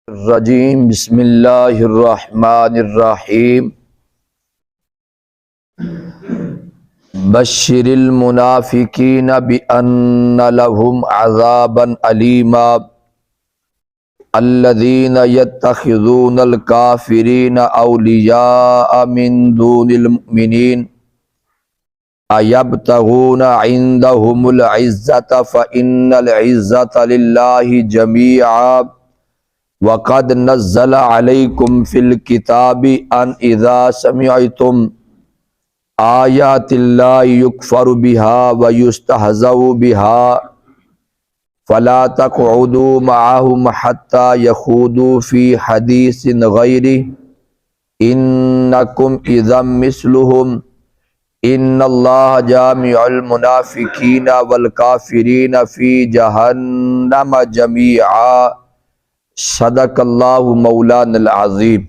الرجیم بسم اللہ الرحمن الرحیم بشر المنافقین بأن لهم عذابا علیما الذین یتخذون الکافرین اولیاء من دون المؤمنین ایبتغون عندهم العزة فإن العزة للہ جمیعا وَقَدْ نَزَّلَ عَلَيْكُمْ فِي الْكِتَابِ أَنْ إِذَا سَمِعْتُمْ آيَاتِ اللَّهِ يُكْفَرُ بِهَا وَيُسْتَهْزَأُ بِهَا فَلَا تَقْعُدُوا مَعَهُمْ حَتَّى يَخُوضُوا فِي حَدِيثٍ غَيْرِهِ إِنَّكُمْ إِذًا مِثْلُهُمْ إِنَّ اللَّهَ جَامِعُ الْمُنَافِقِينَ وَالْكَافِرِينَ فِي جَهَنَّمَ جَمِيعًا صدق اللہ مولانا العظیم۔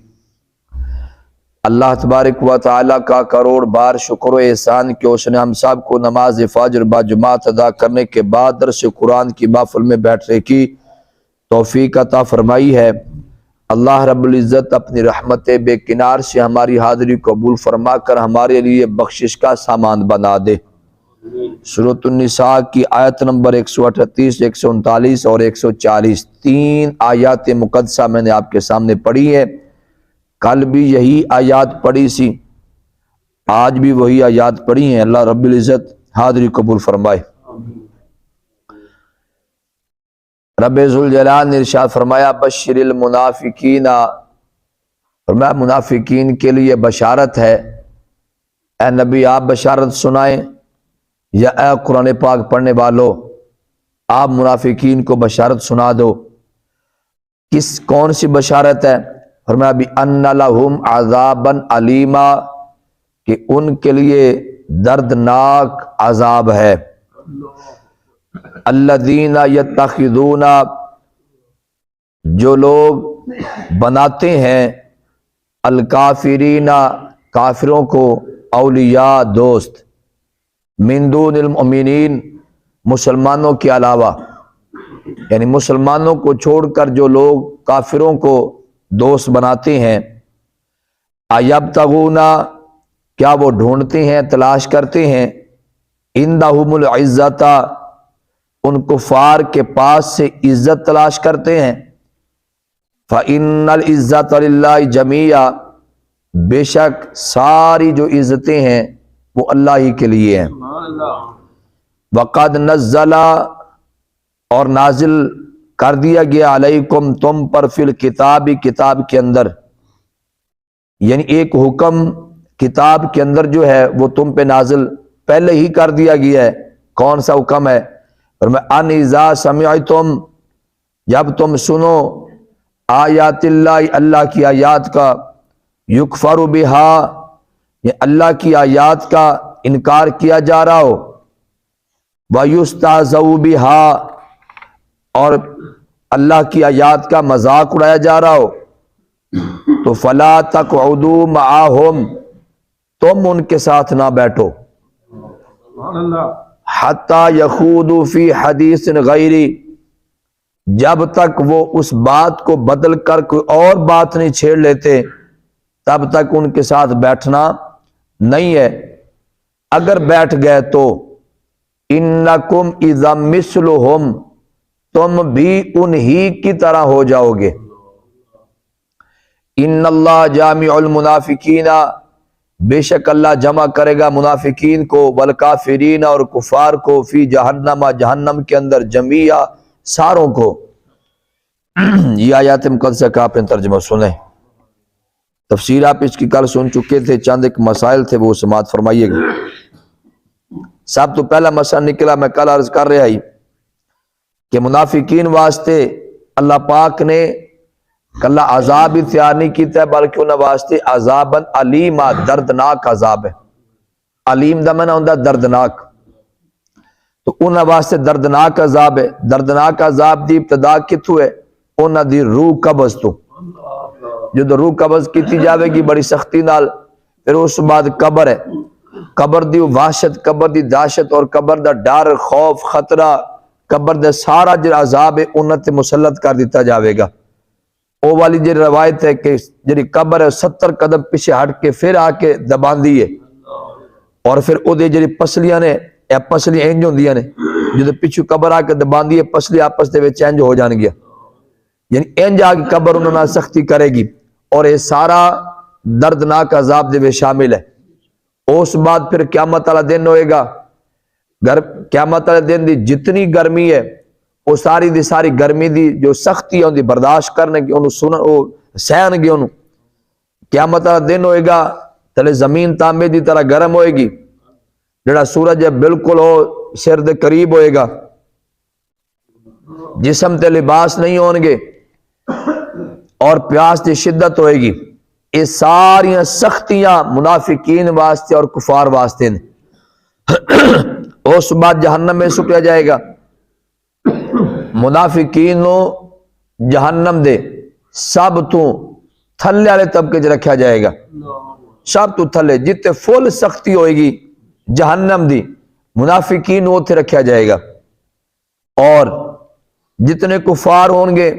اللہ تبارک و تعالیٰ کا کروڑ بار شکر و احسان کہ اس نے ہم سب کو نماز فجر با جماعت ادا کرنے کے بعد درس قرآن کی محفل میں بیٹھنے کی توفیق عطا فرمائی ہے۔ اللہ رب العزت اپنی رحمت بے کنار سے ہماری حاضری قبول فرما کر ہمارے لیے بخشش کا سامان بنا دے۔ سورۃ النساء کی آیت نمبر 138، 139 اور 140 تین آیات مقدسہ میں نے آپ کے سامنے پڑھی ہے۔ کل بھی یہی آیات پڑھی سی، آج بھی وہی آیات پڑھی ہیں۔ اللہ رب العزت حاضری قبول فرمائے۔ رب ذوالجلال نے ارشاد فرمایا بشر المنافقین، فرمایا منافقین کے لیے بشارت ہے۔ اے نبی آپ بشارت سنائیں، یا اے قرآن پاک پڑھنے والو آپ منافقین کو بشارت سنا دو۔ کون سی بشارت ہے؟ فرمایا بِأَنَّ لَهُمْ عَذَابًا عَلِيمًا، کہ ان کے لیے دردناک عذاب ہے۔ الذین یتخذون، جو لوگ بناتے ہیں، الکافرین کافروں کو، اولیاء دوست، من دون المؤمنین مسلمانوں کے علاوہ، یعنی مسلمانوں کو چھوڑ کر جو لوگ کافروں کو دوست بناتے ہیں۔ ایبتغون، کیا وہ ڈھونڈتے ہیں، تلاش کرتے ہیں، عندہم العزت، ان کفار کے پاس سے عزت تلاش کرتے ہیں۔ فإن العزت للہ جمیعا، بے شک ساری جو عزتیں ہیں وہ اللہ ہی کے لیے ہیں۔ وَقَدْ نَزَّلَ، اور نازل کر دیا گیا، علیکم تم پر، فی الکتاب کتاب کے اندر، یعنی ایک حکم کتاب کے اندر جو ہے وہ تم پہ نازل پہلے ہی کر دیا گیا ہے۔ کون سا حکم ہے؟ ان اذا سمعتم، جب تم سنو، آیات اللہ، اللہ کی آیات کا، یکفر بہا، یہ اللہ کی آیات کا انکار کیا جا رہا ہو، وَيُسْتَهْزَأُ بِهَا، اور اللہ کی آیات کا مذاق اڑایا جا رہا ہو، تو فَلَا تَقْعُدُوا مَعَهُمْ، تم ان کے ساتھ نہ بیٹھو، حَتَّى يَخُوضُوا فِي حَدِيثٍ غَيْرِ، جب تک وہ اس بات کو بدل کر کوئی اور بات نہیں چھیڑ لیتے تب تک ان کے ساتھ بیٹھنا نہیں ہے۔ اگر بیٹھ گئے تو انکم اذا مثلہم، تم بھی انہی کی طرح ہو جاؤ گے۔ ان اللہ جامع المنافقین، بے شک اللہ جمع کرے گا منافقین کو، والکافرین، اور کفار کو، فی جہنم، جہنم کے اندر، جمیعا، ساروں کو۔ یہ آیات مقدسہ کا آپ نے ترجمہ سنیں، تفسیر آپ اس کی کل سن چکے تھے، چند ایک مسائل تھے وہ سماعت فرمائیے گا۔ سب تو پہلا مسئلہ نکلا، میں کل عرض کر رہا ہی، کہ منافقین واسطے اللہ پاک نے کلا عذاب ہی تیار نہیں کیتا ہے، بلکہ انہوں واسطے عذاباً علیما، دردناک عذاب ہے۔ علیم دا معنی ہوندا دردناک، تو انہوں واسطے دردناک عذاب ہے۔ دردناک عذاب دی ابتدا کتھوں ہے؟ انہوں دی روح قبض تو، جو روح قبض کیتی جاوے گی بڑی سختی نال، پھر اس بعد قبر ہے، قبر دی وحشت، قبر دی دہشت، اور قبر دا ڈر، خوف، خطرہ، قبر دا سارا جو عذاب ہے انہوں تے مسلط کر دیتا جاوے گا۔ وہ والی جو روایت ہے کہ جی قبر ہے 70 قدم پیچھے ہٹ کے پھر آ کے دبان دی ہے اور پھر وہ جی پسلیاں نے پسلیاں انج ہوندیاں نے جدو پیچھو قبر آ کے دبان دی ہے پسلی آپس دے وچ انج ہو جان گیا یعنی انج آ کے قبر انہوں نے سختی کرے گی اور یہ سارا دردناک عذاب دے شامل ہے۔ اس بعد پھر قیامت والا دن ہوئے گا، قیامت والے دن دی جتنی گرمی ہے وہ ساری دی ساری گرمی دی جو سختی ہے ان دی برداشت کرنے کی انہوں سنن وہ سہن گے انہوں۔ قیامت والا دن ہوئے گا تلے زمین تانبے دی طرح گرم ہوئے گی، جڑا سورج ہے بالکل وہ سر دے قریب ہوئے گا، جسم تے لباس نہیں ہون گے اور پیاس دی شدت ہوئے گی۔ یہ ساریاں سختیاں منافقین واسطے اور کفار واسطے ہیں۔ اس بعد جہنم میں سٹیا جائے گا، منافقین نو جہنم دے سب تو تھلے والے طبقے چ رکھا جائے گا، سب تو تھلے جتے فل سختی ہوئے گی جہنم دی منافقین اتنے رکھا جائے گا، اور جتنے کفار ہون گے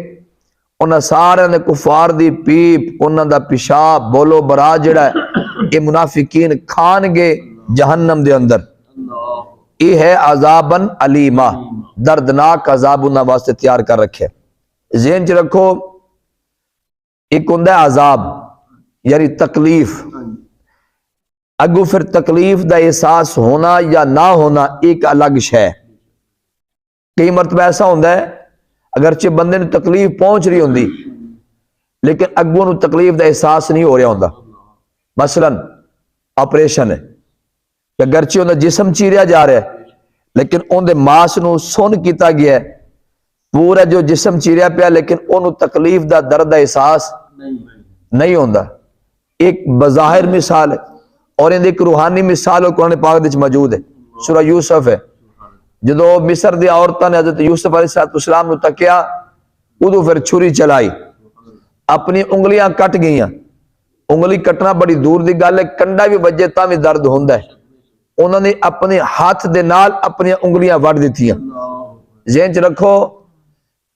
انہاں سارے نے کفار دی پیپ انہاں دا پیشاب بولو برا جڑا ہے یہ منافقین کھان گے جہنم دے اندر۔ یہ ہے عذاباً علیمہ، دردناک عذاب انہاں واسطے تیار کر رکھے۔ ذہن چ رکھو ایک ہوندا ہے عذاب یعنی تکلیف، اگو پھر تکلیف دا احساس ہونا یا نہ ہونا ایک الگ شے۔ کئی مرتبہ ایسا ہوندا ہے اگرچہ بندے نے تکلیف پہنچ رہی ہوندی لیکن اگوں نو تکلیف دا احساس نہیں ہو رہا ہوندا۔ مثلا آپریشن ہے کہ اگرچہ انہاں جسم چیریا جا رہا ہے لیکن ان دے ماس نو سن کیتا گیا ہے، پورا جو جسم چیریا پیا لیکن انہوں تکلیف دا درد دا احساس نہیں ہوندا۔ ایک بظاہر مثال ہے اور ان ایک روحانی مثال قرآن پاک وچ موجود ہے، سورہ یوسف ہے۔ جدو مصر دی عورتاں نے حضرت یوسف علیہ السلام نو تکیا ادو پھر چھری چلائی، اپنی انگلیاں کٹ گئیاں۔ انگلی کٹنا بڑی دور دی گل ہے، کنڈا بھی بجے تاں بھی درد ہوندا ہے۔ انہوں نے اپنے ہاتھ دے نال اپنی انگلیاں وڑ دیتیاں۔ ذہن چ رکھو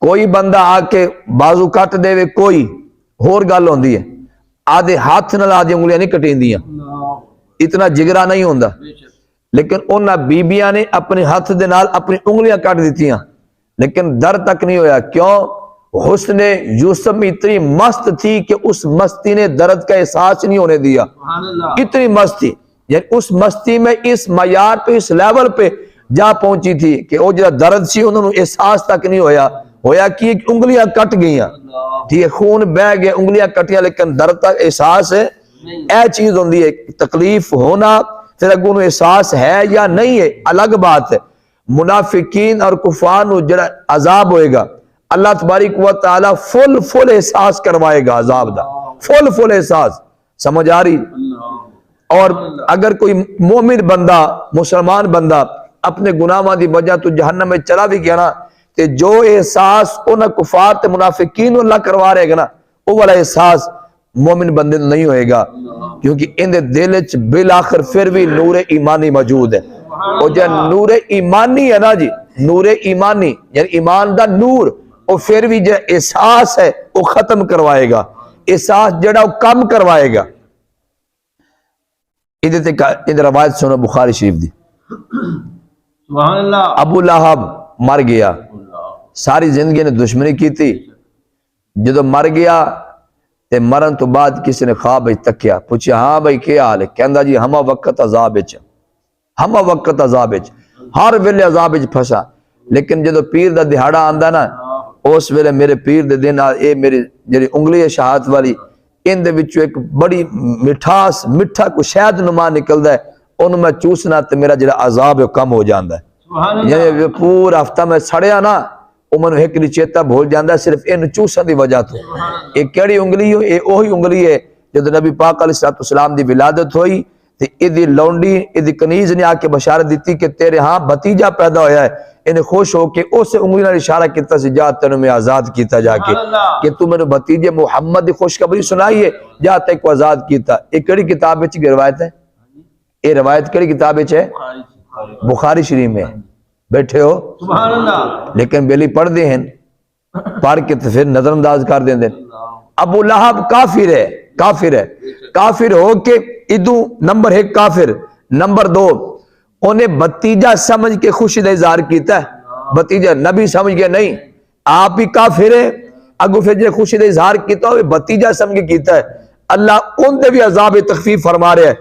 کوئی بندہ آ کے بازو کٹ دے وے کوئی ہور گل ہوندی ہے، آدھے ہاتھ نال آدھی انگلیاں نہیں کٹیندیاں، اتنا جگرا نہیں ہوندا، لیکن انہاں بیبیاں نے اپنے ہاتھ دے نال اپنی انگلیاں کٹ دیتیاں لیکن درد تک نہیں ہویا۔ کیوں؟ حسن یوسف میں اتنی مست تھی کہ اس مستی نے درد کا احساس نہیں ہونے دیا، اتنی مست تھی، یعنی اس مستی میں اس معیار پہ اس لیول پہ جا پہنچی تھی کہ وہ جڑا درد سی انہوں نے احساس تک نہیں ہویا کہ انگلیاں کٹ گئیاں، ٹھیک ہے خون بہ گیا انگلیاں کٹیاں لیکن درد تک احساس ہے۔ اے چیز ہوندی ہے تکلیف ہونا، پھر اگوں احساس ہے یا نہیں ہے الگ بات ہے۔ منافقین اور کفار نو جڑا عذاب ہوئے گا اللہ تبارک و تعالی فل احساس کروائے گا عذاب دا، فل احساس، سمجھ آ رہی؟ اور اگر کوئی مومن بندہ مسلمان بندہ اپنے گناہاں دی وجہ تو جہنم میں چلا بھی گیا نا تے جو احساس انہاں کفار تے منافقین اللہ کروا رہے گا نا وہ والا احساس مومن بندے نہیں ہوئے گا، کیونکہ ان دے دل وچ بالآخر پھر بھی نور ایمانی موجود ہے۔ اور جو نور ایمانی ہے نا جی، نور ایمانی یعنی ایمان دا نور، وہ پھر بھی جو احساس ہے وہ ختم کروائے گا، احساس جڑا وہ کم کروائے گا۔ ادھر روایت سنو بخاری شریف دی۔ ابو لہب مر گیا، ساری زندگی نے دشمنی کی تھی، جدو مر گیا تے مرن تو بعد کسی نے خواب تکیا، پوچھا ہاں بھائی کیا حال ہے؟ کہندا جی ہما وقت عذاب وچ، ہما وقت عذاب وچ، ہر ویلے عذاب وچ پھسا، لیکن جدو پیر دا دہاڑا آندا نا اس ویلے میرے پیر دے دن اے میری جڑی انگلی ہے شہادت والی ان دے وچوں ایک بڑی مٹھاس میٹھا کو شہد نما نکلدا ہے، اونوں میں چوسنا تے میرا جڑا عذاب ہے کم ہو جاندا ہے۔ یعنی پورا ہفتہ میں سڑیا نا وہ منو ایک نہیں چیتا بھول جاندا ہے صرف ان چوسن دی وجہ تو۔ یہ کیڑی انگلی ہو؟ یہ وہی انگلی ہے جدو نبی پاک علیہ السلام دی ولادت ہوئی تے ادی لونڈی ادی کنیز نے آ کے بشارت دیتی کہ تیرے ہاں بھتیجا پیدا ہویا ہے، انہیں خوش ہو کے اس انگلی نال اشارہ کیتا سی جا تینوں میں آزاد کیتا جا کے کہ تو میں نے بھتیجے محمد دی خوشخبری سنائی ہے جا تے کو آزاد کیتا۔ یہ کیڑی کتاب وچ کی روایت ہے؟ یہ روایت کیڑی کتاب وچ ہے؟ بخاری شریف میں۔ بیٹھے ہو لیکن بیلی پڑھ دے ہیں، پڑھ کے تو پھر نظر انداز کر دیں دے، ابو لہب کافر ہے، کافر ہو کے ادو نمبر 1 کافر، نمبر 2 انہیں بتیجا سمجھ کے خوشی دا اظہار کیتا ہے، بتیجا نبی سمجھ کے نہیں، آپ ہی کافر ہے، اگو پھر جے خوشی دا اظہار کیتا ہوئے بتیجا سمجھ کے کیتا ہے، اللہ ان دے بھی عذاب تخفیف فرما رہے ہیں،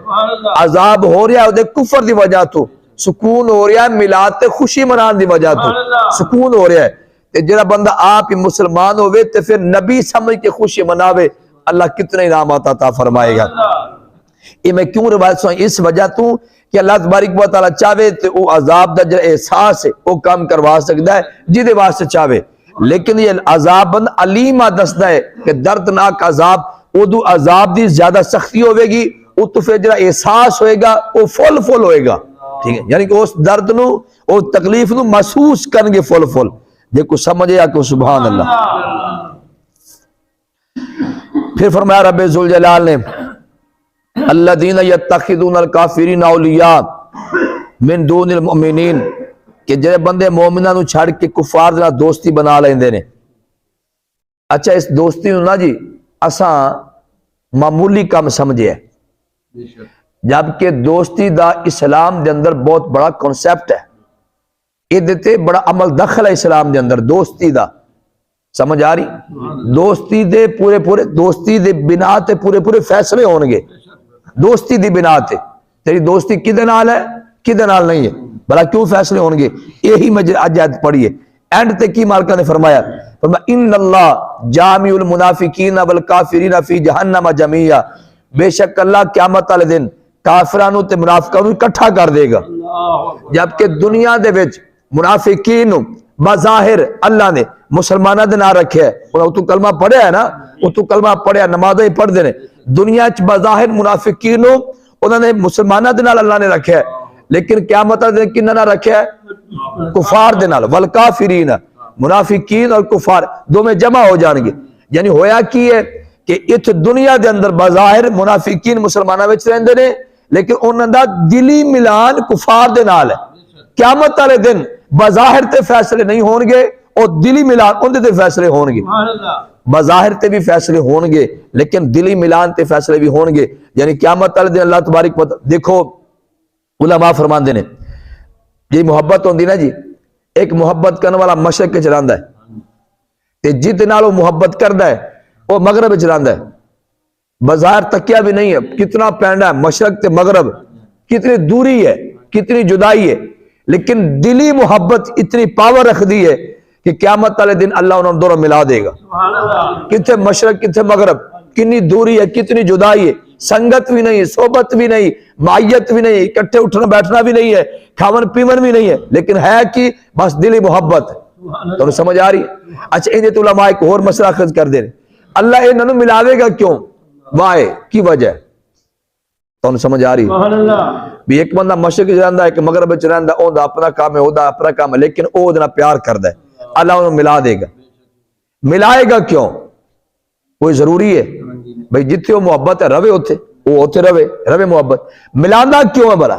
عذاب ہو رہا ہے دے کفر دی وجہ تو، سکون ہو رہا ہے میلاد تے خوشی منان دی وجہ تو، سکون ہو رہا ہے تے جڑا بندہ آپ ہی مسلمان ہوئے تے پھر نبی سمجھ کے خوشی مناوے، اللہ کتنے انعامات عطا فرمائے گا۔ یہ میں کیوں روایت سنوں؟ اس وجہ تو کہ اللہ تبارک و تعالیٰ چاہے تے وہ عذاب دا جو احساس ہے وہ کام کروا سکتا ہے جدے واسطے چاہے، لیکن یہ عذاب بند علیمہ دستا ہے کہ دردناک عذاب ادو عذاب دی زیادہ سختی ہوئے گی، وہ تو پھر جڑا احساس ہوئے گا وہ فل ہوئے گا، ٹھیک ہے، یعنی کہ اس درد نو اور تکلیف نو محسوس کرنگے فل دیکھو سمجھے یا کہ سبحان اللہ۔ پھر فرمایا رب ذوالجلال نے الذین یتخذون الکافرین اولیاء من دون المؤمنین، کہ جڑے بندے مومنہ نو چھڑ کے کفار دے نال دوستی بنا لیندے نے۔ اچھا اس دوستی نو نا جی اساں معمولی کام سمجھے ہے، جبکہ دوستی دا اسلام دے اندر بہت بڑا کنسپٹ ہے، یہ دیتے بڑا عمل دخل ہے اسلام دے اندر دوستی دا، سمجھ آ رہی؟ دوستی دے پورے دوستی دے بنا تے پورے فیصلے ہونگے، دوستی دی بنا تے تیری دوستی کدے نال ہے کدے نال نہیں ہے، بلا کیوں فیصلے ہونگے؟ یہی مجھے آیت پڑھی ہے، اینڈ تے کی مالکہ نے فرمایا ان اللہ جامع المنافقین والکافرین فی جہنم جمیعا، بے شک اللہ قیامت والے دن کافرانو تے منافقانو اکٹھا کر دے گا، جبکہ دنیا دے وچ منافقین بظاہر اللہ نے مسلمانہ دے نہ رکھے ہے، وہ تو کلمہ پڑھے ہے نا، وہ تو کلمہ پڑھے نمازیں پڑھ دے دنیا چ بظاہر منافقین انہوں نے مسلمانہ دے نال اللہ نے رکھے ہے، لیکن قیامت والے دن کنہ نہ رکھے ہے؟ کفار دے نال، والکافرین منافقین اور کفار دو میں جمع ہو جان گے، یعنی ہویا کی ہے کہ اس دنیا دے اندر بظاہر منافقین مسلمانہ وچ رہندے نے، لیکن انہاں دا دلی ملان کفار دے نال ہے، قیامت والے دن بظاہر تے فیصلے نہیں ہون گے اور دلی ملان ان تے فیصلے ہون گے، بظاہر تے بھی فیصلے ہون گے لیکن دلی ملان تے فیصلے بھی ہون گے، یعنی قیامت والے دن اللہ تبارک و تعالی دیکھو علماء فرماندے نے یہ محبت ہوندی نا جی، ایک محبت کرنے والا مشرق کے چلاندا ہے تے جت نال وہ محبت کردا ہے وہ مغرب چلاندا ہے، بظاہر تکیہ بھی نہیں ہے، کتنا پینڈا ہے مشرق تے مغرب، کتنی دوری ہے کتنی جدائی ہے، لیکن دلی محبت اتنی پاور رکھ دی ہے کہ قیامت والے دن اللہ انہوں دونوں ملا دے گا، کتنے مشرق کتنے مغرب، کنی دوری ہے کتنی جدائی ہے، سنگت بھی نہیں، صحبت بھی نہیں، معیت بھی نہیں، اکٹھے اٹھنا بیٹھنا بھی نہیں ہے، کھاون پیون بھی نہیں ہے، لیکن ہے کہ بس دلی محبت، تو سمجھ آ رہی؟ اچھا انہیں تو علماء ایک اور مسئلہ خرچ کر دے رہے اللہ انہوں ملاوے گا کیوں؟ وائے کی وجہ ہے؟ تو سمجھ آ رہی بھی ایک بندہ مشرق چ رہندا ہے ایک مغرب چ رہندا ہے، اوندا اپنا کام ہے اوندا اپنا کام ہے، لیکن او دے نال پیار کردا ہے، اللہ انہوں ملا دے گا، ملائے گا کیوں؟ کوئی ضروری ہے بھئی جتھے وہ محبت ہے روے ہوتے وہ ہوتے روے محبت، ملاندا کیوں ہے بھلا؟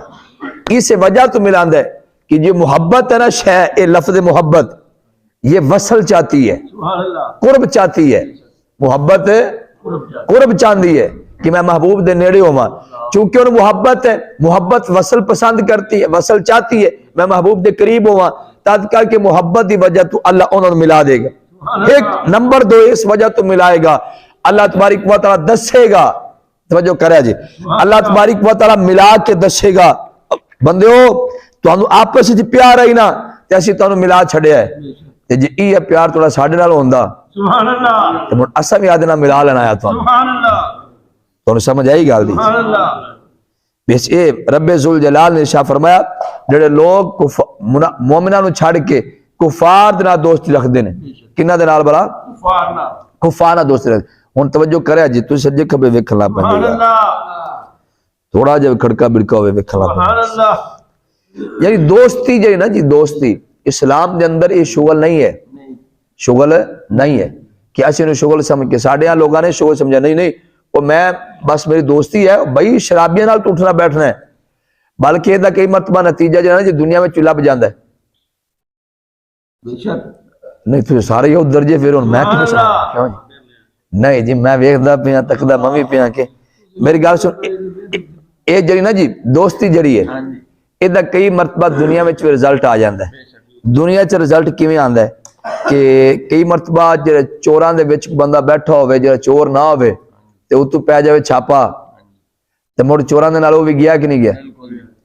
اس وجہ تو ملاندا ہے کہ یہ محبت ہے نا شے، اے لفظ محبت یہ وصل چاہتی ہے، قرب چاہتی ہے، محبت قرب چاہتی ہے کہ میں محبوب دے نیڑے ہوں، چونکہ انہوں محبت ہے، محبت وصل پسند کرتی ہے، وصل چاہتی ہے میں محبوب دے قریب ہوں، تذکر کے محبت دی وجہ تو اللہ انہوں ملا دے گا۔ ایک نمبر 2 اس وجہ تو ملائے گا، اللہ تبارک و تعالیٰ دسے گا، توجہ کرے جی، اللہ تبارک و تعالیٰ ملا کے دسے گا بندے ہو تو آپس جی پیار آئی نا تے اسی تو ملا چھڑے ہے تے جی یہ پیار تھوڑا ساڑھے نال ہوندا سبحان اللہ تے اساں بھی آدھے نال ملا لینا آیا سبحان اللہ، تو سمجھ آئی گل دی سبحان اللہ۔ بس اے رب ذوالجلال نے ارشاد فرمایا جڑے لوگ مومناں نو چھڑ کے کفار دے نال دوستی رکھدے نے، کناں دے نال بلا؟ کفار نال دوستی رکھدے۔ ہن توجہ کرے جی تو سجے کھبے ویکھن لا پندے سبحان اللہ، تھوڑا جے کھڑکا بڑکا ہوئے ویکھن لا سبحان اللہ، یعنی دوستی جے نا جی دوستی اسلام دے اندر یہ شغل نہیں ہے، شغل نہیں ہے کہ اسی نے شغل سمجھ کے ساڑھے یہاں لوگاں نے شغل سمجھا، نہیں وہ میں بس میری دوستی ہے بھائی شرابیاں نال ٹوٹنا بیٹھنا ہے، بلکہ یہ کئی مرتبہ نتیجہ جو ہے نا جی دنیا میں چلہ بجاندہ ہے، نہیں پھر سارے یہ درجے پھر میں کیوں نہیں جی میں ویکھدا پیا تکدا میں بھی پیا کہ میری گل سن اے جڑی نا جی دوستی جڑی ہے ادا کئی مرتبہ دنیا میں رزلٹ آ جاندہ ہے دنیا چ رزلٹ کیویں آندا ہے کہ کئی مرتبہ جڑے چوراں دے وچ بندہ بیٹھا ہوئے جڑا چور نہ ہوئے تے او تو پے جاوے چھاپا تے مڑ چوراں دے نال او بھی گیا کہ نہیں گیا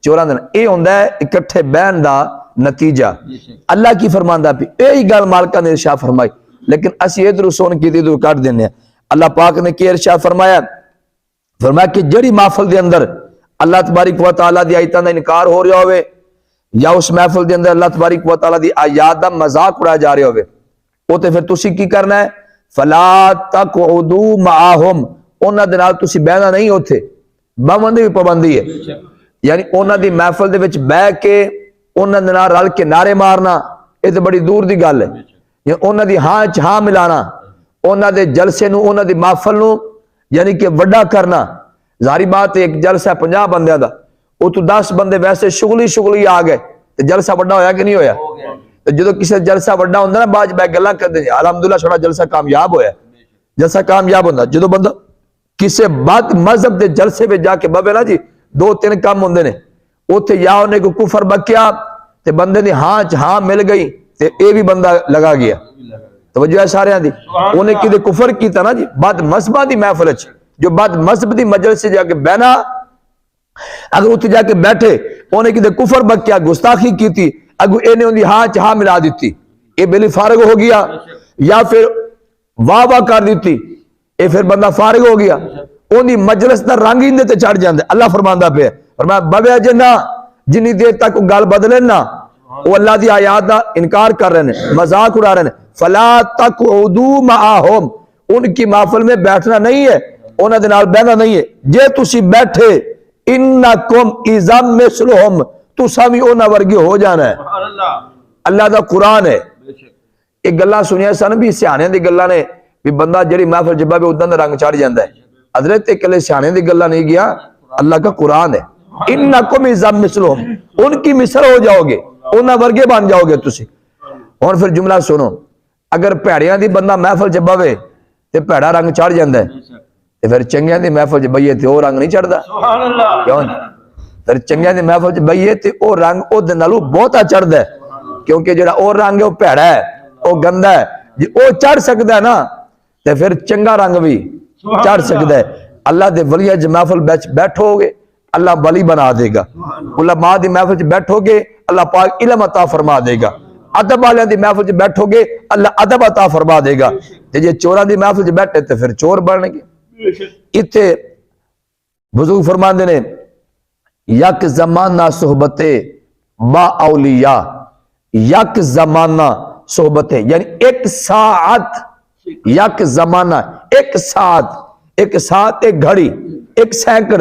چوراں دے نال اے ہوندا ہے اکٹھے بہن دا نتیجہ اللہ کی فرماندا پی اے گل مالکاں نے ارشاد فرمائی لیکن اسی ادھر سن کی ادھر کٹ دینے ہیں اللہ پاک نے کی ارشاد فرمایا کہ جڑی محفل دے اندر اللہ تبارک و تعالیٰ دی آیتاں دا انکار ہو رہا ہوئے یا اس محفل دے اندر اللہ تبارک و تعالیٰ دی آیات دا مذاق اڑایا جا رہا ہوئے او تے پھر تسی کی کرنا ہے فلا تقعدوا معاہم انہاں دے نال تسی بہنا نہیں ہوتے پابندی بھی پابندی ہے یعنی انہاں دی محفل دے وچ بیٹھ کے انہاں دے نال رل کے نعرے مارنا یہ تے بڑی دور دی گل ہے یا انہاں دی ہاں چ ہاں ملانا انہاں دے جلسے نو انہاں دی محفل نو یعنی کہ وڈا کرنا ظاہری بات ہے ایک جلسہ 50 بندیاں دا او تو 10 بندے ویسے شغلی آ گئے تے جلسہ وڈا ہویا کہ نہیں ہویا تے جدوں کسی جلسہ وڈا ہوندا نا باج بیٹھ گلاں کردے الحمدللہ ساڈا جلسہ کامیاب ہویا جلسہ کامیاب ہوندا جدوں بندہ کسے بات مذہب دے جلسے وچ جا کے بوے نا جی 2-3 کام ہوندے نے اوتھے یا اونے کو کفر بکیا تے بندے دی ہاں چ ہاں مل گئی تے اے بھی بندہ لگا گیا توجہ ہے سارے دی انہیں کدے کفر کیتا نا جی بد مذہباں دی محفل وچ جو بد مذہب دی مجلس سے جا کے بہنا اگر اتنے جا کے بیٹھے انہیں کدے کفر بکیا گستاخی کی تھی اگو انہیں ان دی ہاں چاہ ملا دیتی اے بلی فارغ ہو گیا یا پھر واہ واہ کر دیتی اے پھر بندہ فارغ ہو گیا ان دی مجلس دا رنگ ہی تے چڑھ جاندے اللہ فرماندا پہ فرمایا بوے جے نہ جنی دیر تک گل بدلے نہ وہ اللہ دی آیات دا انکار کر رہے ہیں مذاق اڑا رہے ہیں فلا تقعدوا معاہم ان کی محفل میں بیٹھنا نہیں ہے انہاں دے نال بہنا نہیں ہے جے تسی بیٹھے انکم اذا مثلہم تساں وی انہاں ورگے ہو جانا ہے اللہ دا قرآن ہے ایک گلاں سنیا سن بھی سیانے دی گلاں نے بھی بندہ جڑی محفل جبا بھی اداں دا رنگ چڑھ جاندا ہے حضرت اکلے سیانے دی گلاں نہیں گیا اللہ کا قرآن ہے انکم اذا مثلہم ان کی مثل ہو جاؤ گے انہاں ورگے بن جاؤ گے تسی اور پھر جملہ سنو اگر پیڑیاں دی بندہ محفل جبا وے تے پیڑا رنگ چڑھ جاندا ہے تے پھر چنگیاں دی محفل چ بئیے تے او رنگ نہیں چڑھدا سبحان اللہ کیوں پھر چنگیاں دی محفل چ بئیے تے او رنگ او دے نالوں بہتا چڑھدا ہے کیونکہ جڑا او رنگ ہے او پیڑا ہے او گندا ہے جے او چڑھ سکدا ہے نا تے پھر چنگا رنگ بھی چڑھ سکدا ہے اللہ دے ولیاں دی محفل وچ بیٹھو گے اللہ ولی بنا دے گا علماء دی محفل چ بیٹھو گے اللہ پاک علم عطا فرما دے گا ادب والے دی محفل چ بیٹھو گے اللہ ادب عطا فرما دے گا تے جے چوراں دی محفل چ بیٹھے تے پھر چور بن گے اتھے بزرگ فرماندے نے یک زمانہ صحبت با اولیاء یک زمانہ صحبت یعنی ایک ساعت یک زمانہ ایک ساعت ایک گھڑی ایک سینکڑ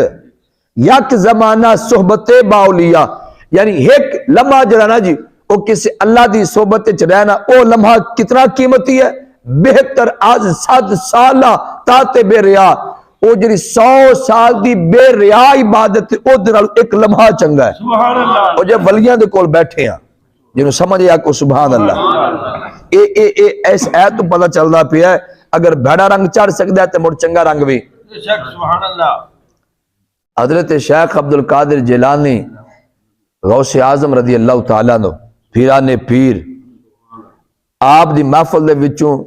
یک زمانہ صحبت با اولیاء یعنی ایک لمحہ جڑا نا جی وہ کسی اللہ دی صحبت چ رہنا او لمحہ کتنا قیمتی ہے بہتر آج 7 سالہ تاتے بے ریا او جڑی 100 سال دی بے ریا عبادت او دنال ایک لمحہ چنگا ہے سبحان اللہ او جب ولیاں دے کول بیٹھے ہیں جنہوں سمجھے آکو سبحان اللہ ایس ایت تو پتہ چلنا پیا ہے اگر بھیڑا رنگ چڑھ سکتا ہے تو مڑ چنگا رنگ بھی سبحان اللہ حضرت شیخ عبدالقادر جیلانی غوث اعظم رضی اللہ تعالیٰ نو پیرانے پیر آپ دی محفل دے وچوں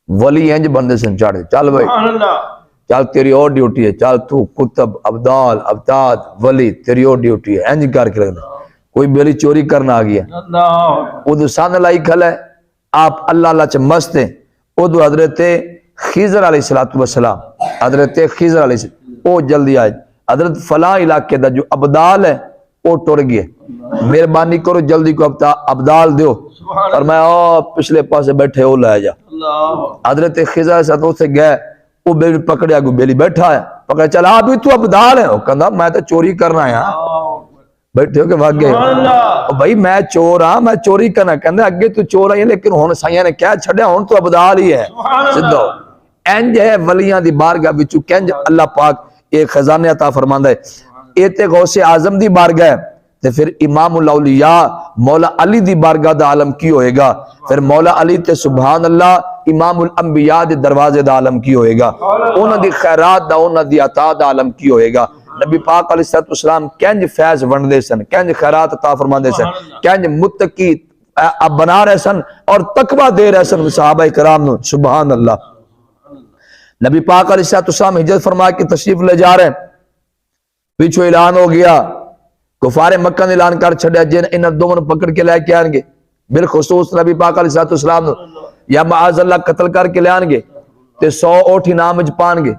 ولی انج بندے سن چڑھ چل بھائی چل تیری اور ڈیوٹی ہے چل تو کتب ابدال ابداد ولی تیری اور ڈیوٹی ہے انج کر کے رکھنا کوئی بیلی چوری کرنا آ گیا ادھو سان لائی کھل ہے آپ اللہ اللہ چھ مست ہیں ادھو حضرت خضر علیہ السلام حضرت خضر علیہ السلام او جلدی آئے حضرت فلاں علاقے دا جو ابدال ہے او ٹر گئے مہربانی کرو جلدی کو ابدال دیو اور میں پچھلے پاسے بیٹھے ہو لائے جا حضرت خضر سے سے گئے وہ بیلی پکڑیا گو بیلی بیٹھا ہے پکڑا چلا ابھی تو ابدال ہے وہ کہنا میں تو چوری کرنا ہے بیٹھے ہو کہ بھاگ گئے بھائی میں چور ہاں میں چوری کرنا کہنا اگے تو چور آئی ہے لیکن ہون سائیاں نے کیا چھڑیا ہون تو ابدال ہی ہے سدھو انج ہے ولیاں دی بارگاہ بچو کنج اللہ پاک ایک خزانے عطا فرماندہ ہے ایتے غوث اعظم دی بارگاہ ہے تے پھر امام الاولیاء مولا علی دی بارگاہ دا عالم کی ہوئے گا پھر مولا علی تے سبحان اللہ امام الانبیاء دے دروازے دا عالم کی ہوئے گا، انہاں دی خیرات دا، انہاں دی عطا دا عالم کی ہوئے گا۔ نبی پاک علیہ السلام کنج فیض ونڈے سن، کنج خیرات عطا فرماندے سن، کنج متقی اب بنا رہے سن اور تقوی دے رہے سن صحابہ کرام نو، سبحان اللہ۔ نبی پاک علیہ السلام ہجرت فرما کے تشریف لے جا رہے ہیں، پیچھو اعلان ہو گیا، کفار مکہ نے اعلان کر چھڑیا جن انہاں دونوں پکڑ کے لے کے آن گے، بالخصوص نبی پاک علیہ السلام نو یا معاذ اللہ قتل کر کے لے آن گے تے 100 اونٹ انعام وچ پان گے۔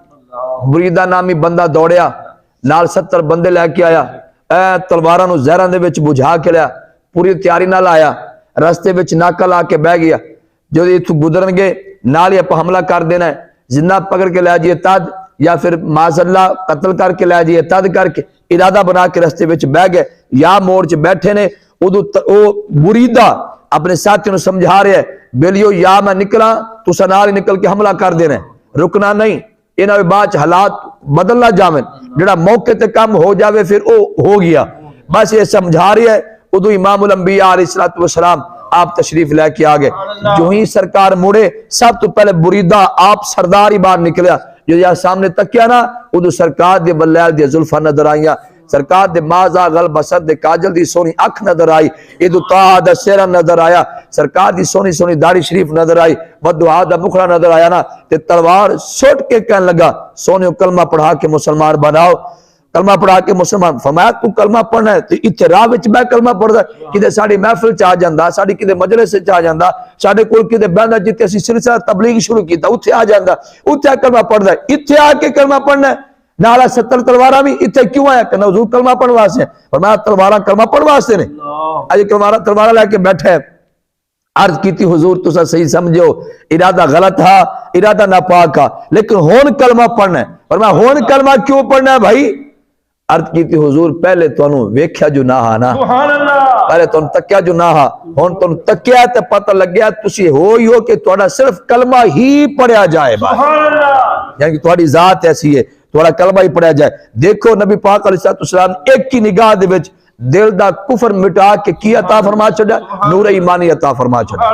بریدہ نامی بندہ دوڑیا، نال 70 بندے لے کے آیا، تلواراں نو زہراں دے وچ بجھا کے لیا، پوری تیاری نال آیا، رستے وچ ناکا لا کے بہ گیا، جو ایتھوں گزرن گے نال ہی اپا حملہ کر دینا ہے، زندہ پکڑ کے لے جائے تد یا پھر معاذ اللہ قتل کر کے لے جائے تد کر کے ارادہ بنا کے رستے وچ بہ گئے، یا موڑ چ بیٹھے نے ادو بریدہ اپنے ساتھیوں نے سمجھا رہے ہیں بیلیو یا میں نکلا تو سنال نکل کے حملہ کر دینا ہے، رکنا نہیں، انہاں بعد حالات بدلنا جاویں، جڑا موقع تے کام ہو جاوے پھر او ہو گیا، بس یہ سمجھا رہی ہے۔ ادو امام الانبیاء علیہ السلام آپ تشریف لے کے آگے، جو ہی سرکار مڑے سب تو پہلے بریدہ آپ سردار ہی باہر نکلیا، جو یا سامنے تکیا نا ادو سرکار دے بلیل دے زلفہ نظر آئیاں، سرکار دے مازا غل بسر دے کاجل دی سونی اکھ نظر آئی، ادو تاہا دا سیرہ نظر آیا، سرکار دی سونی سونی داڑھی شریف نظر آئی، ودعا دا مکھڑا نظر آیا نا، تے تلوار سوٹ کے کہنے لگا سونی کلمہ پڑھا کے مسلمان بناؤ، کلمہ پڑھا کے مسلمان۔ فرمایا تو کلمہ پڑھنا ہے تو اتھے راہ وچ میں کلمہ پڑھدا کدے ساڑی محفل چاہ جاندہ، ساڑی کدے مجلس چاہ جاندہ، ساڑے کول کدے بہنہ جتے اسی سلسلہ تبلیغ شروع کیتا اتھے آ جاندہ، اتھے کلمہ پڑھدا ہے، اتھے آ کے کلمہ پڑھنا ہے، نالا 70 تلوارہ بھی اتھے کیوں آیا کہ حضور کلمہ پڑھوا سے ہیں؟ فرمایا تلوارہ کلمہ پڑھوا سے نے، آج تلوارہ لے کے بیٹھے ہیں، عرض کی تھی حضور تو صحیح سمجھو ارادہ غلط تھا، ارادہ ناپاک تھا، لیکن ہون کلمہ پڑھنا ہے۔ فرمایا ہون کلمہ کیوں پڑھنا ہے بھائی؟ عرض کی تھی حضور پہلے تو انہوں ویکھیا جو نہ ہانا، پہلے تو انہوں تکیا جو نہ ہا، ہون تو انہوں تکیا تے پتہ لگ گیا تسی ہوئی ہو کہ توڑا صرف کلمہ ہی پڑھیا جائے بھائی، یعنی کہ توڑی ذات ایسی ہے توڑا کلمہ ہی پڑھیا جائے۔ دیکھو نبی پاک علیہ السلام ایک کی نگاہ دے وچ دل دا کفر مٹا کے کی عطا فرما چھڑا، نور ایمانی عطا فرما چھڑا،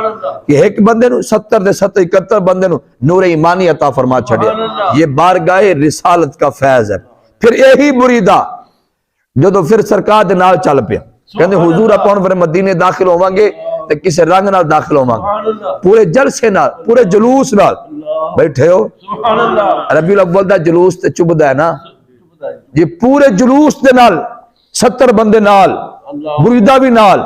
کہ ایک بندے نو 70 دے 70 71 بندے نو نور ایمانی عطا فرما چھڑا، یہ بارگاہ رسالت کا فیض ہے۔ پھر یہی بریدہ جو تو پھر سرکار دے نال چل پیا، کہنے حضور اپنے پھر مدینے داخل ہووان گے تے کسے رنگ نال داخل ہووان گے، پورے جلسے نال، پورے جلوس نال بیٹھے ہو، ربیع الاول دا جلوس تے چبدا ہے نا، یہ پورے جلوس دے نال 70 بندے نال، بریدہ بھی نال،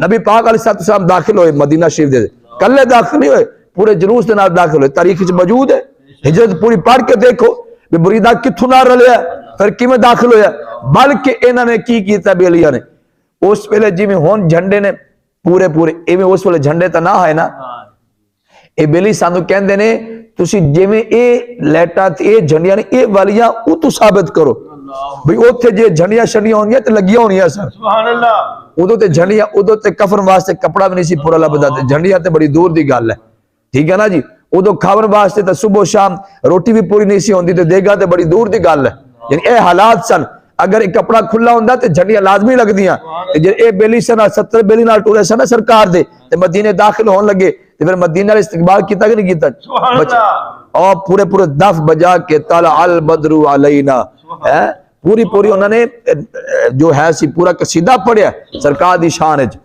نبی پاک علیہ السلام داخل ہوئے مدینہ شریف دے، کلے داخل نہیں ہوئے، پورے جلوس دے نال داخل ہوئے، تاریخ وچ موجود ہے، ہجرت پوری پڑھ کے دیکھو بھی بریدہ کتھوں نہ رلیا پھر کی میں داخل ہویا، بلکہ انہوں نے کی کیتا بیلیہ نے اس پہلے جی میں ہون جھنڈے نے پورے ایویں اس پہلے جھنڈے تا نہ آئے نا، اے بیلی سانو کہندے نے تسی جی میں اے لیٹا تے اے جھنڈیاں نے اے والیاں او تو ثابت کرو بھئی اوتھے جے جھنڈیاں شنیاں ہونگیاں تے لگیاں ہونیاں سر، سبحان اللہ، ادو تے جھنڈیاں ادو تے کفن واسطے کپڑا بھی نہیں سی پورا لبدا تے جھنڈیاں تے بڑی دور دی گل ہے، ٹھیک ہے نا جی، ادو کھاون واسطے تے صبح و شام روٹی بھی پوری نہیں سی ہوندی تے دیگا تے بڑی دور دی گل ہے، یعنی اے حالات سن، اگر ایک کپڑا کھلا ہوندا تے جھنڈیاں لازمی لگ دیاں، تے جے اے بیلی سن 70 بیلی نال ٹورے سن سرکار دے تے مدینے داخل ہون لگے تے پھر مدینہ والے استقبال کیتا کہ نہیں کیتا، اور پورے دف بجا کے طلع البدر علینا، پوری انہوں نے جو ہے سی پورا قصیدہ پڑھیا سرکار دی شان وچ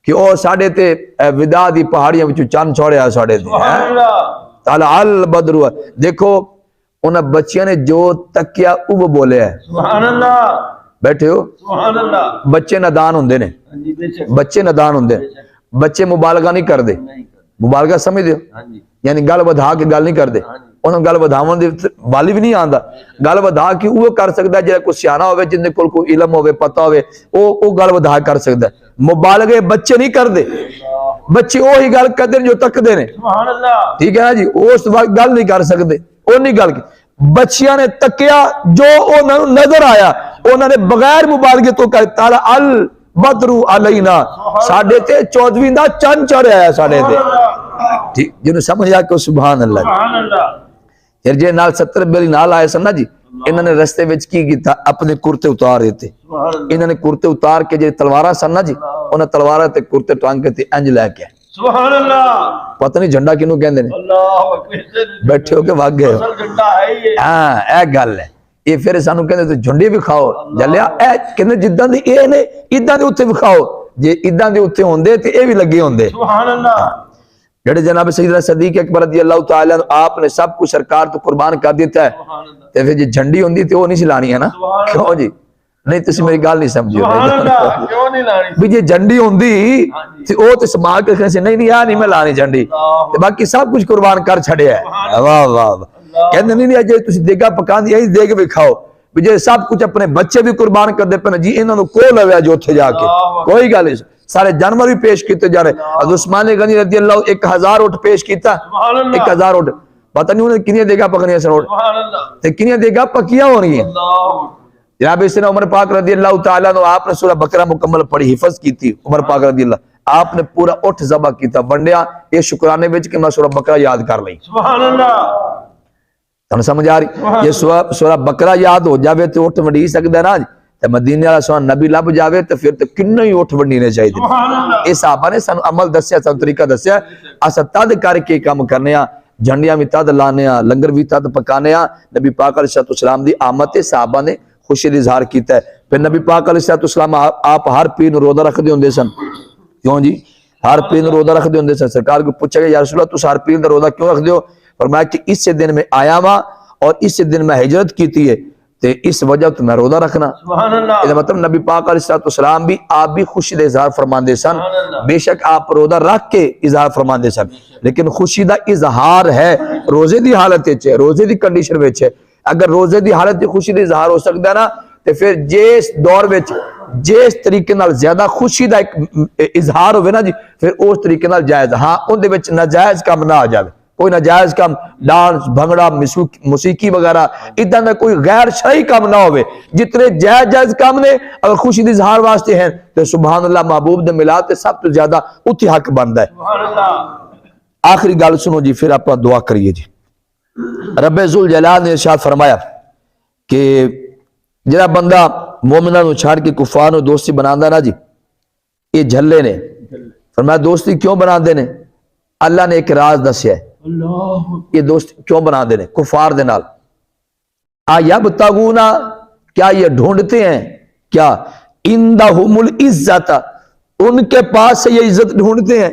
کہ او ساڈے تے وداع دی پہاڑیاں وچوں چند چھوڑیا ساڈے تے، طلع البدر، دیکھو انہاں بچیاں نے جو تکیا وہ بولے ہے، سبحان اللہ، بیٹھے ہو، سبحان اللہ، بچے نادان ہوندے نے، بچے نادان ہوندے، بچے مبالغہ نہیں کر دے، مبالغہ سمجھ دے یعنی گل ودھا کے گل نہیں کر دے، انہوں گل ودھاون دے والی بھی نہیں آندا، گل ودھا کے وہ کر سکتا ہے جے کوئی سیانا ہوئے جن دے کول کوئی علم ہوئے پتہ ہوئے او گل ودھا کر سکتا ہے، مبالغے بچے نہیں کر دے، بچے وہی گل کر دے جو تک دے نے، سبحان اللہ، ٹھیک ہے نا جی، اس وقت گل نہیں کر سکتے، وہ نہیں گل کی، بچیاں نے تکیا جو انہوں نے نظر آیا انہوں نے بغیر مبالغے تو کہا طلع البدر علینا، ساڑھے تے 14ویں دا چند چڑھ آیا ساڑھے تے، ٹھیک جنہوں سمجھ آیا کہ سبحان اللہ، پھر جے نال 70 بیلی نال آئے سن نا جی، انہوں نے رستے وچ کی تھا اپنے کرتے اتار دیتے، انہوں نے کرتے اتار کے جے تلوارہ سن نا جی، انہوں نے تلوارہ تے کرتے ٹانگ کے تے انج لے کے سبحان اللہ پتہ نہیں جھنڈا کنوں کہندے نے اللہ اکبر بیٹھے ہو کے بھاگ گئے ہو اصل جھنڈا ہے یہ ہاں اے گل ہے یہ پھر سانو کہندے تے جھنڈے بھی کھاؤ جلیا اے کہندے جداں دی اے نے اداں دے اوتے بھی کھاؤ جے اداں دے اوتے ہوندے تے اے بھی لگے ہوندے سبحان اللہ جڑے جناب سیدنا صدیق اکبر رضی اللہ تعالی عنہ آپ نے سب کچھ سرکار تو قربان کر دیتا ہے سبحان اللہ تے پھر جے جھنڈی ہوندی تے وہ نہیں چلانی ہے نا کیوں جی نہیں تسی میری گل نہیں سمجھو سبحان اللہ کیوں نہیں لانی بھی جے جھنڈی ہوندی تے او تے سما کے کہنے سے نہیں نہیں آ نہیں میں لانی جھنڈی تے باقی سب کچھ قربان کر چھڑیا ہے واہ واہ واہ کہندے نہیں اجے تسی دیگا پکان دی دیگ بھی کھاؤ بھی جے سب کچھ اپنے بچے بھی قربان کر دے پے جی انہاں نو کو لویا جو اوتھے جا کے کوئی گل نہیں سارے جانور بھی پیش کیتے جا رہے حضرت عثمان غنی رضی اللہ 1000 اونٹ پیش کیتا 1000 اونٹ پتہ نہیں انہیں کنیاں دیگا پکنیاں سن اونٹ سبحان اللہ تے کنیاں دیگا پکیاں ہونی ہیں اللہ جناب سیدنا عمر پاک رضی اللہ تعالی عنہ آپ نے سورہ بقرہ مکمل پڑھی حفظ کی تھی عمر پاک رضی اللہ آپ نے پورا اٹھ ذبح کیتا بنڈیا یہ شکرانے وچ کہ میں سورہ بقرہ یاد کر لئی سبحان اللہ تم سمجھ آ رہی یہ سورہ بقرہ یاد ہو جاوے تے اٹھ وڈی سکدا ہے نا تے مدینے والا سونا نبی لب جاوے تے پھر تے کنے ہی اٹھ وڈنے چاہیے سبحان اللہ اے صحابہ نے سانو عمل دسیا سانو طریقہ دسیا اسا تد کر کے کام کرنے ہاں جھنڈیاں بھی تد لانے ہاں لنگر بھی تد پکانے ہاں نبی پاک علیہ السلام دی آمد تے صحابہ نے خوشی اظہار کیتا ہے پھر نبی پاک علیہ السلام آپ ہر پیر نو روزہ رکھ دے ہوندے سن کیوں جی ہر پیر نو روزہ رکھ دے ہوندے سن سرکار کو پوچھا کہ یا رسول اللہ تس ہر پیر دا روزہ کیوں رکھ دیو فرمایا کہ اس سے دن میں آیا وا اور اس سے دن میں ہجرت کیتی ہے تے اس وجہ تو میں روزہ رکھنا سبحان اللہ یہ مطلب نبی پاک علیہ السلام بھی آپ بھی خوشی دا اظہار فرماندے سن بے شک آپ روزہ رکھ کے اظہار فرماندے سن لیکن خوشی دا اظہار ہے روزے دی حالت وچ ہے روزے دی کنڈیشن وچ ہے اگر روزے دی حالت وچ خوشی دا اظہار ہو سکدا ہے نا تے پھر جس دور وچ جس طریقے نال زیادہ خوشی دا ایک اظہار ہوے نا جی پھر اس طریقے نال جائز ہاں اون دے وچ ناجائز کام نہ آ جاوے کوئی ناجائز کام ڈانس بھنگڑا موسیقی وغیرہ ادھا میں کوئی غیر شرعی کام نہ ہوئے جتنے جائز جائز کام نے اگر خوشی دی اظہار واسطے ہیں تو سبحان اللہ محبوب دے ملا تے سب تو زیادہ اتھی حق بندا ہے سبحان اللہ آخری گل سنو جی پھر آپ دعا کریے جی رب ذوالجلال نے ارشاد فرمایا کہ جڑا بندہ مومناں نو چھاڑ کے کفار نو دوستی بناندا نا جی یہ جھلے نے فرمایا دوستی کیوں بناندے نے اللہ نے ایک راز دسیا ہے اللہ یہ دوست کیوں بنا دینے کفار دے نال یبتغونا کیا یہ ڈھونڈتے ہیں کیا عندہم العزت ان کے پاس سے یہ عزت ڈھونڈتے ہیں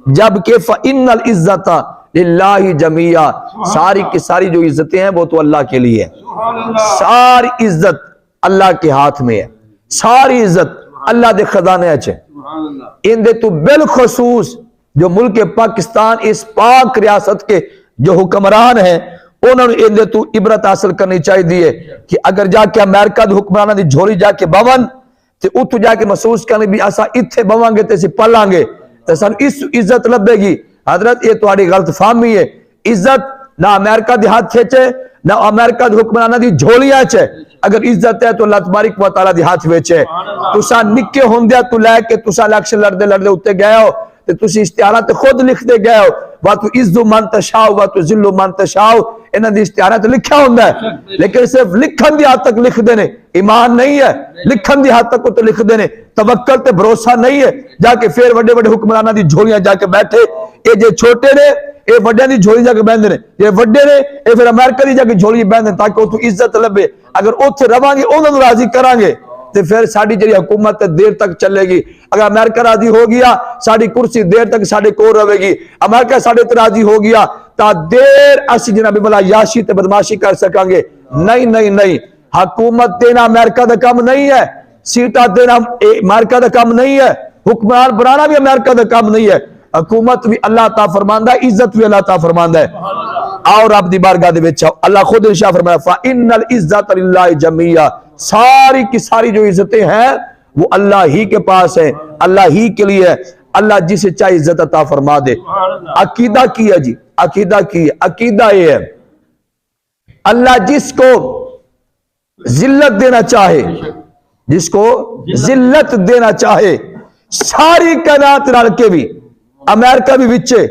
جبکہ فإن العزت للہ جمیعا ساری کی ساری جو عزتیں ہیں وہ تو اللہ کے لیے ہیں سبحان اللہ ساری عزت اللہ کے ہاتھ میں ہے ساری عزت اللہ دے خزانے اچھے سبحان اللہ ان دے تو بالخصوص جو ملک پاکستان اس پاک ریاست کے جو حکمران ہیں انہوں نے ان دے تو عبرت حاصل کرنی چاہیے کہ اگر جا کے امریکہ دے حکمرانہ دی جھولی جا کے بون تے اتو جا کے محسوس کرنے بھی ایسا اتھے بوان گے تے سی پلان گے تے سن اس عزت لبے گی حضرت یہ تہاڈی غلط فہمی ہے عزت نہ امریکہ دی ہاتھ چھے نہ امریکہ دے حکمرانہ دی جھولیاں چھے اگر عزت ہے تو اللہ تبارک و تعالی دی ہاتھ وچ ہے تساں نکے ہوندیا تو لے کے تساں الیکشن لڑدے لڑدے اوتے گئے ہو تے تسی اشتہارات خود لکھ دے گئے ہو واتو عزو من تشاؤ واتو ذلو من تشاؤ انہاں دی اشتہارات لکھا ہوندا ہے لیکن صرف لکھن دی حد تک لکھ دینے ایمان نہیں ہے لکھن دی حد تک کو تو لکھ دینے توکل تے بھروسہ نہیں ہے جا کے پھر بڑے بڑے حکمراناں دی جھولیاں جا کے بیٹھے اے جے چھوٹے نے اے وڈیاں دی جھولی جا کے بیندے نے جے وڈے نے اے پھر امریکہ دی جا کے جھولی بیندے تاکہ او تو عزت لبے اگر اوتھے رواں گے انہاں نوں راضی کران گے تے پھر ساڈی جڑی حکومت دیر تک چلے گی اگر امریکہ راضی ہو گیا ساڈی کرسی دیر تک ساڈے کول رہے گی امریکہ ساڈے تے راضی ہو گیا تا دیر اسی جناب بلا یاشی تے بدماشی کر سکاں گے نہیں نہیں نہیں حکومت دینا امریکہ دا کام نہیں ہے سیٹاں دینا امریکہ دا کام نہیں ہے حکمران بنانا بھی امریکہ دا کام نہیں ہے حکومت بھی اللہ تعالی فرماندا ہے عزت بھی اللہ تعالی فرماندا ہے اور آپ دی بارگاہ دے وچ اللہ خود ارشاد فرمایا فإن العزت للہ جمیعا ساری کی ساری جو عزتیں ہیں وہ اللہ ہی کے پاس ہے اللہ ہی کے لیے ہے اللہ جسے چاہے عزت عطا فرما دے عقیدہ کی ہے جی عقیدہ کی ہے عقیدہ یہ ہے اللہ جس کو ذلت دینا چاہے جس کو ذلت دینا چاہے ساری کائنات رل کے بھی امریکہ بھی وچے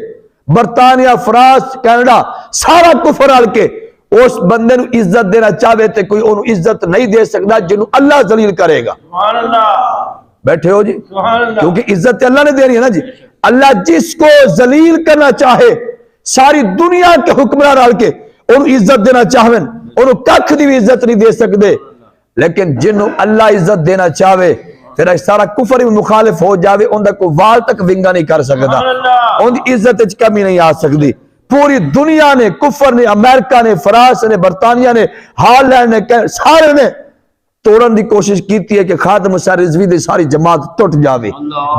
برطانیہ فرانس کینیڈا سارا کفر رل کے اس بندے نو عزت دینا چاہے تے کوئی انہوں عزت نہیں دے سکتا جنہوں اللہ ذلیل کرے گا سبحان اللہ بیٹھے ہو جی سبحان اللہ کیونکہ عزت اللہ نے دینی ہے نا جی اللہ جس کو ذلیل کرنا چاہے ساری دنیا کے حکمران رل کے انہوں عزت دینا چاہویں انہوں ککھ دی بھی عزت نہیں دے سکتے، لیکن جنہوں اللہ عزت دینا چاہے پھر سارا کفر ہی مخالف ہو جاوے ان دا کوئی وال تک ونگا نہیں کر سکتا، ان دی عزت وچ کمی نہیں آ سکتی۔ پوری دنیا نے، کفر نے، امریکہ نے، فرانس نے، برطانیہ نے، ہالینڈ نے، سارے نے توڑن دی کوشش کیتی ہے کہ خادم حسین رضوی دی ساری جماعت ٹوٹ جاوے،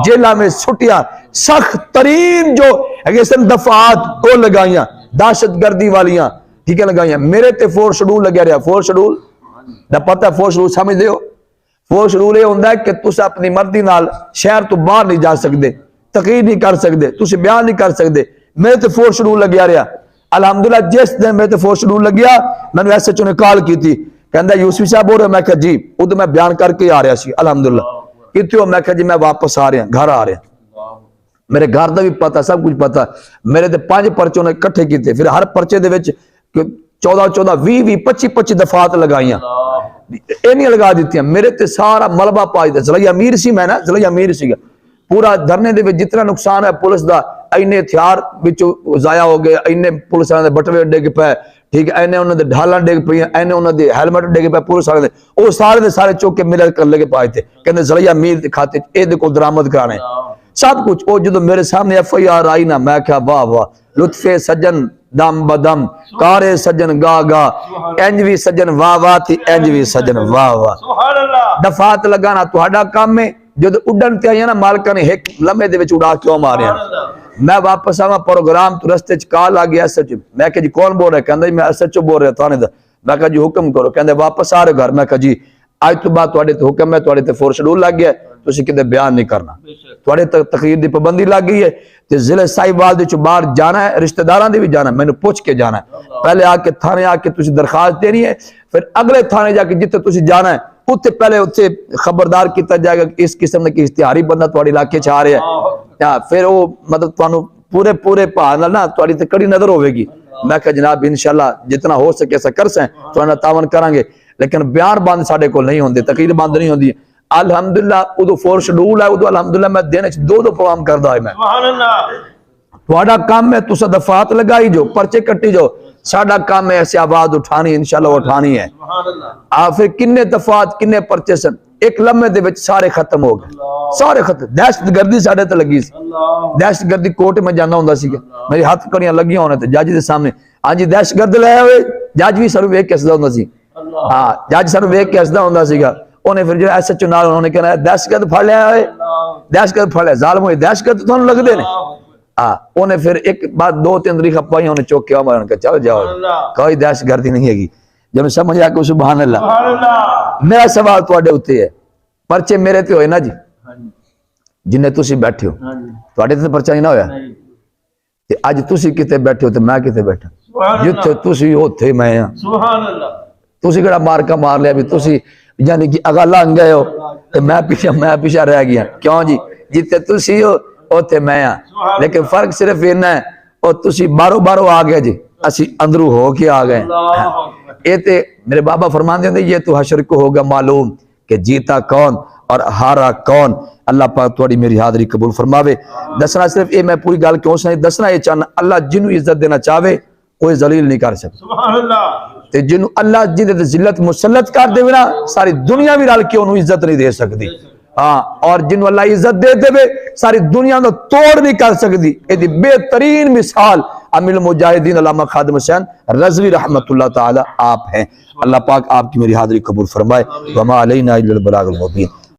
جیلہ میں سٹیا، سخت ترین جو اگیسن دفعات کو لگائیاں، دہشت گردی والیاں ٹھیک ہے لگائیاں۔ میرے تے فور شیڈول لگیا رہا، فور شیڈول دا پتہ فور شیڈول سمجھ دے ہو؟ فور شیڈول یہ ہوندہ ہے کہ تُسا اپنی مردی نال شہر تو باہر نہیں جا سکتے، تقریر نہیں کر سکتے، تُسے بیان نہیں کر سکتے۔ میرے تے فور شیڈول لگیا رہا، الحمدللہ جس دن میرے تے فور شیڈول لگیا میں نے ایسے چونے کال کی تھی، کہندہ یوسفی صاحب ہو رہے میں کہا جی وہ تو میں بیان کر کے آ رہا سی الحمدللہ کہتے ہو، میں کہا جی میں واپس آ رہا ہوں، گھر آ رہا ہوں، میرے گھر دا بھی پتا سب کچھ پتا، میرے تے 5 پرچوں نے کٹھے کیتے، پھر ہر پرچے دے وچ 14 20 25 دفعات لگائیاں اینی لگا دیتی ہیں، میرے تے سارا ملبہ پائی دے، ضلعی امیر سی میں نا، ضلعی امیر سی گا پورا دھرنے دے وچ جتنا نقصان ہے پولیس دا اینے ہتھیار وچوں ضائع ہو گئے، اینے پولیس والے دے بٹوے ڈگ پے ٹھیک ہے، اینے انہاں دے ڈھالاں ڈگ پئی، اینے انہاں دے ہیلمٹ ڈگ پے، پولیس والے دے او سارے دے سارے چوک کے ملے کر لگے پائے تھے، کہندے ضلعی امیر دے کھاتے اے دے کو درآمد کرانے سب کچھ۔ او جدوں میرے سامنے ایف آئی آر آئی نا میں کہا واہ واہ، لطف سجن دم بدم کارے سجن گا گا، انجوی سجن واہ واہ تھی، انجوی سجن واہ واہ۔ سبحان اللہ، دفعات لگانا تہاڈا کام ہے، جدوں اڈن تے آئیاں نا مالکہ نے ایک لمحے دے وچ اڑا کیوں مارے ہیں۔ میں واپس آواں پروگرام تو رستے چ کال آ گیا ایس ایچ او، میں کہا جی کون بول رہا ہے؟ کہندا جی میں ایس ایچ او بول رہا تھانے دا، میں کہا جی حکم کرو، کہندے واپس آ رہے گھر، میں کہا جی آج تو بعد تواڈے تے حکم ہے، تواڈے تے فور شیڈول لگ گیا ہے، تسی کدے بیان نہیں کرنا، تواڈے تے تقریر دی پابندی لگ گئی ہے، تے ضلع صاحبوال دے چوں باہر جانا ہے، رشتہ داراں دے بھی جانا ہے، میں نے پوچھ کے جانا ہے، پہلے آ کے تھانے آ کے تسی درخواست دینی ہے، پھر اگلے تھانے جا کے جتے تسی جانا ہے اتنے پہلے اتنے خبردار کیتا جائے گا کہ اس قسم نے کی اشتہاری بندہ تواڈے علاقے چ آ رہا ہے، پھر وہ مطلب تانوں پورے پورے بھاؤ نال نا تواڈی تے کڑی نظر ہوے گی۔ میں کہا جناب انشاءاللہ جتنا ہو سکے ایسا کر سیں تواڈے نال تعاون کریں گے، لیکن بیان بند ساڈے کول نہیں ہوندے، تقریر بند نہیں ہوندی۔ الحمدللہ ادو فور شیڈول ہے، ادو الحمدللہ میں دن وچ 2 پروگرام کردا ہے۔ میں سبحان اللہ، تواڈا کام ہے تسا دفعات لگائی جو، پرچے کٹی جو، ساڈا کام ہے ایسے آواز اٹھانی، انشاءاللہ اٹھانی ہے۔ سبحان اللہ، پھر کنے دفعات کنے پرچے سن، ایک لمحے دے وچ سارے ختم ہو گئے، سارے ختم۔ دہشت گردی ساڈے تے لگی سی، دہشت گردی کوٹ میں جانا ہوندا سی، میری ہاتھ کڑیاں لگیاں ہونے تے جج دے سامنے، ہاں جی دہشت گرد لے ہوئے، جج بھی سانوں ویکھ کے ہسدا ہوندا سی، ہاں جج سانوں ویکھ کے ہسدا ہوندا سیگا۔ انہیں پھر جو ایس ایچ او نال انہوں نے کہنا دہشت گرد پھڑ لیا ہوئے، دہشت گرد پھڑ لیا، ظالم ہوئے دہشت گرد تانوں لگدے نے۔ انہیں پھر ایک بات 2-3 ریخہ پائی، انہیں چوک کے آمار انہیں کہا چل جاؤ، کوئی دہشت گردی نہیں ہے گی۔ جب میں سمجھ آیا کہ سبحان اللہ۔ میرا سوال تواڈے اوتے ہے، پرچے میرے تے ہوئے نا جی، جنہیں تسی بیٹھے ہو تواڈے تے پرچہ نہیں نہ ہویا، تے اج تسی کتے بیٹھے ہو تے میں کتے بیٹھا، جتھے تسی اوتھے میں ہاں۔ سبحان اللہ، تسی کیڑا مارکا مار لیا بھی تسی یعنی کہ اگا لنگ گئے ہو تے میں پیچھے رہ گیا، کیوں جی جتھے تسی ہو اوتھے میں ہاں، لیکن فرق صرف اتنا ہے اور تسی بارو آ گئے جی، اسی اندرو ہو کے آ گئے۔ اے تے میرے بابا فرماندے ہیں یہ تو حشر کو ہوگا معلوم کہ جیتا کون اور ہارا کون۔ اللہ پاک تواڈی میری حاضری قبول فرماوے۔ دسنا صرف اے میں پوری گل کیوں سنائی، دسنا یہ چاہنا اللہ جنوں عزت دینا چاہے کوئی ذلیل نہیں کر سکتا، سبحان اللہ، تے جنوں اللہ جن تے ذلت مسلط کر دے نا ساری دنیا بھی رل کے انہوں عزت نہیں دے سکتی، ہاں اور جنوں اللہ عزت دے دے ساری دنیا کو توڑ نہیں کر سکتی۔ یہ دی بہترین مثال امیر المجاہدین علامہ خادم حسین رضوی رحمت اللہ تعالی آپ ہیں۔ اللہ پاک آپ کی میری حاضری قبول فرمائے۔ وما علینا الا البلاغ المبین۔